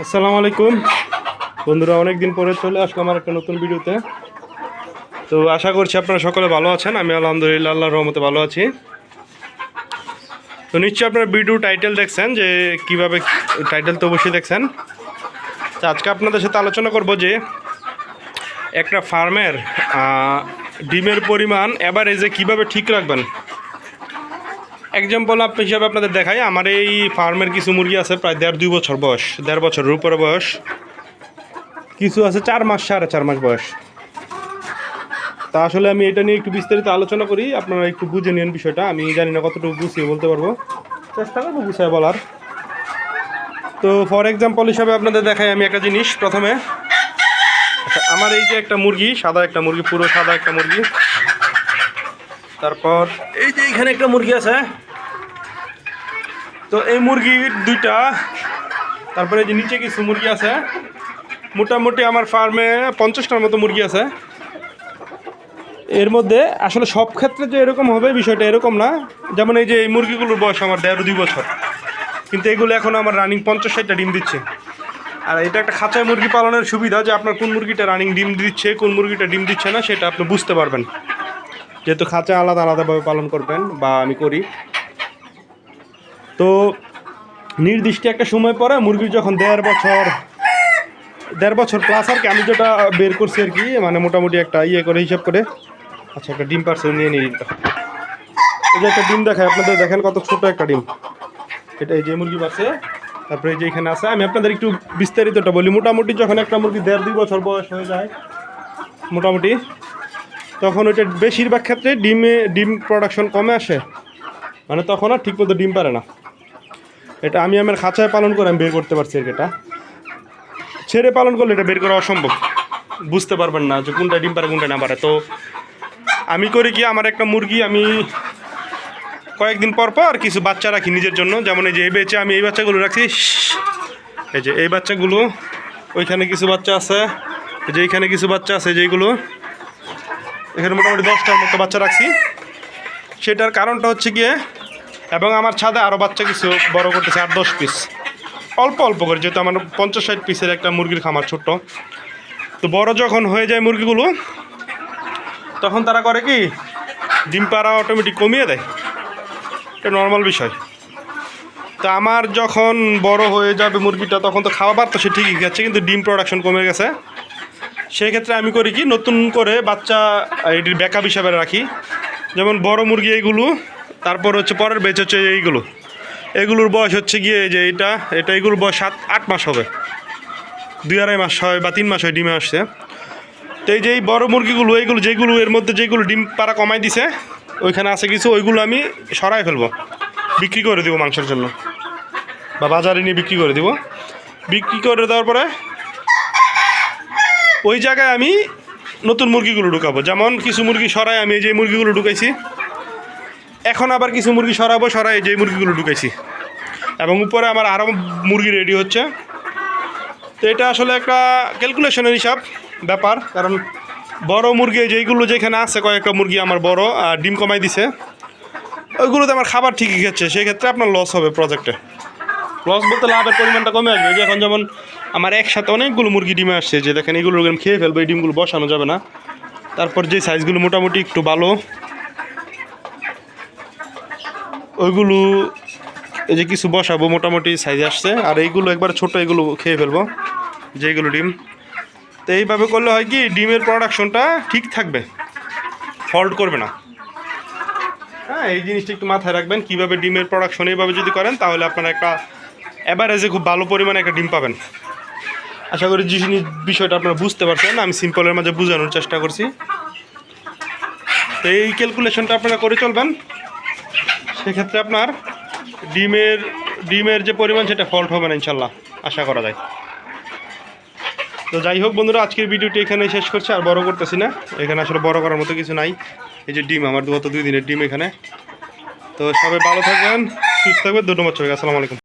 আসসালামু আলাইকুম বন্ধুরা, অনেক দিন পরে চলে আসলাম আমার একটা নতুন ভিডিওতে। তো আশা করছি আপনারা সকলে ভালো আছেন। আমি আলহামদুলিল্লাহ আল্লাহর রহমতে ভালো আছি। তো নিশ্চয়ই আপনারা ভিডিও টাইটেল দেখছেন যে কিভাবে, টাইটেল তো অবশ্যই দেখছেন। তো আজকে আপনাদের সাথে আলোচনা করব যে একটা ফার্মের ডিমের পরিমাণ এভারেজে কিভাবে ঠিক রাখবেন। এক্সাম্পল হিসাবে আপনাদের দেখাই, আমার এই ফার্মের কিছু মুরগি আছে প্রায় 1.5-2 বছর বয়স, 1.5 বছরের উপরে বয়স, কিছু আছে 4 মাস 4.5 মাস বয়স। তা আসলে আমি এটা নিয়ে একটু বিস্তারিত আলোচনা করি, আপনারা একটু বুঝে নিন বিষয়টা। আমি জানি না কতটুকু গুছিয়ে বলতে পারবো, চেষ্টা করবো গুছিয়ে বলার। তো ফর এক্সাম্পল হিসাবে আপনাদের দেখাই আমি একটা জিনিস প্রথমে। আচ্ছা, আমার এই যে একটা মুরগি, সাদা একটা মুরগি, পুরো সাদা একটা মুরগি। তারপর এই যে এখানে একটা মুরগি আছে, তো এই মুরগির দুইটা। তারপরে এই যে নিচে কিছু মুরগি আছে, মোটামুটি আমার ফার্মে 50টার মতো মুরগি আছে। এর মধ্যে আসলে সব ক্ষেত্রে যে এরকম হবে বিষয়টা এরকম না। যেমন এই যে এই মুরগিগুলোর বয়স আমার 1.5-2 বছর, কিন্তু এগুলো এখন আমার রানিং 50-60টা ডিম দিচ্ছে। আর এটা একটা খাঁচায় মুরগি পালনের সুবিধা যে আপনার কোন মুরগিটা রানিং ডিম দিচ্ছে, কোন মুরগিটা ডিম দিচ্ছে না, সেটা আপনি বুঝতে পারবেন, যেহেতু খাঁচা আলাদা আলাদাভাবে পালন করবেন বা আমি করি। তো নির্দিষ্ট একটা সময় পরে মুরগির যখন 1.5 বছর প্লাস আর কি, আমি যেটা বের করছি আর কি, মানে মোটামুটি একটা করে হিসাব করে। আচ্ছা, একটা ডিম পারছে, নিয়ে নিই ডিমটা। এই যে একটা ডিম দেখায় আপনাদের, দেখেন কত ছোট একটা ডিম। এটা এই যে মুরগি পারছে, তারপরে এই যে এখানে আছে। আমি আপনাদের একটু বিস্তারিতটা বলি। মোটামুটি যখন একটা মুরগি 1.5-2 বছর বয়স হয়ে যায় মোটামুটি, তখন ওইটা বেশিরভাগ ক্ষেত্রে ডিম প্রোডাকশন কমে আসে, মানে তখন আর ঠিকমতো ডিম পারে না। এটা আমি আমার খাঁচায় পালন করে আমি বের করতে পারছি। এটা ছেড়ে পালন করলে এটা বের করা অসম্ভব, বুঝতে পারবেন না যে কোনটা ডিম পারে কোনটা না পারে। তো আমি করি কি, আমার একটা মুরগি আমি কয়েকদিন পর পর কিছু বাচ্চা রাখি নিজের জন্য। যেমন এই যে এই বেচে আমি এই বাচ্চাগুলো রাখছি, এই যে এই বাচ্চাগুলো, ওইখানে কিছু বাচ্চা আছে, এই যে এইখানে কিছু বাচ্চা আছে, যেইগুলো এখানে মোটামুটি 10টার মতো বাচ্চা রাখছি। সেটার কারণটা হচ্ছে গিয়ে, এবং আমার ছাদে আরও বাচ্চা কিছু বড় করতেছে 8-10 পিস, অল্প অল্প করে, যেহেতু আমার 50-60 পিসের একটা মুরগির খামার ছোট্ট। তো বড় যখন হয়ে যায় মুরগিগুলো, তখন তারা করে কি, ডিম পাড়া অটোমেটিক কমিয়ে দেয়, এটা নর্মাল বিষয়। তো আমার যখন বড় হয়ে যাবে মুরগিটা, তখন তো খাওয়া পারতো সে ঠিকই খাচ্ছে, কিন্তু ডিম প্রোডাকশন কমে গেছে। সেক্ষেত্রে আমি করি কি, নতুন করে বাচ্চা এটির ব্যাকআপ হিসাবে রাখি। যেমন বড় মুরগি এইগুলো, তারপর হচ্ছে পরের বেচ হচ্ছে এগুলোর বয়স হচ্ছে গিয়ে যে এটা এগুলোর বয়স 7-8 মাস হবে, 2-2.5 মাস হয় বা 3 মাস হয় ডিমে আসছে। তো এই যে এই বড়ো মুরগিগুলো, যেগুলো এর মধ্যে যেগুলো ডিম পাড়া কমাই দিছে, ওইখানে আছে কিছু, ওইগুলো আমি সরাই ফেলবো, বিক্রি করে দেবো মাংসের জন্য, বা বাজারে নিয়ে বিক্রি করে দেবো। বিক্রি করে দেওয়ার পরে ওই জায়গায় আমি নতুন মুরগিগুলো ঢুকাবো। যেমন কিছু মুরগি সরাই আমি এই যে মুরগিগুলো ঢুকাইছি, এখন আবার কিছু মুরগি সরাই যে মুরগিগুলো ঢুকাইছি, এবং উপরে আমার আরও মুরগি রেডি হচ্ছে। তো এটা আসলে একটা ক্যালকুলেশনের হিসাব ব্যাপার, কারণ বড় মুরগি যেইগুলো যেখানে আছে, কয়েকটা মুরগি আমার বড় আর ডিম কমাই দিছে, ওইগুলোতে আমার খাবার ঠিকই খাচ্ছে, সেক্ষেত্রে আপনার লস হবে প্রজেক্টে। লস বলতে লাভের পরিমাণটা কমে আসবে। যে এখন যেমন আমার একসাথে অনেকগুলো মুরগি ডিমে আসছে, যে দেখেন এগুলো খেয়ে ফেলবো, এই ডিমগুলো বসানো যাবে না। তারপর যে সাইজগুলো মোটামুটি একটু ভালো, ওইগুলো এই যে কিছু বসাবো, মোটামুটি সাইজ আসছে। আর এইগুলো একবার ছোট, এগুলো খেয়ে ফেলবো যেগুলো ডিম। তো এইভাবে করলে হয় কি, ডিমের প্রোডাকশনটা ঠিক থাকবে, ফল্ট করবে না। হ্যাঁ, এই জিনিসটা একটু মাথায় রাখবেন। কীভাবে ডিমের প্রোডাকশন এইভাবে যদি করেন, তাহলে আপনারা একটা অ্যাভারেজে খুব ভালো পরিমাণে একটা ডিম পাবেন। আশা করি যে বিষয়টা আপনারা বুঝতে পারছেন, আমি সিম্পলের মাঝে বোঝানোর চেষ্টা করছি। তো এই ক্যালকুলেশনটা আপনারা করে চলবেন, সেক্ষেত্রে আপনার ডিমের যে পরিমাণ, সেটা ফল্ট হবে না ইনশাল্লাহ, আশা করা যায়। তো যাই হোক বন্ধুরা, আজকের ভিডিওটি এখানে শেষ করছি, আর বড় করতেছি না। এখানে আসলে বড় করার মতো কিছু নাই। এই যে ডিম আমার 2 দিনের ডিম এখানে। তো সবাই ভালো থাকবেন, সুস্থ থাকবেন, ধন্যবাদ সবাইকে, আসসালামু আলাইকুম।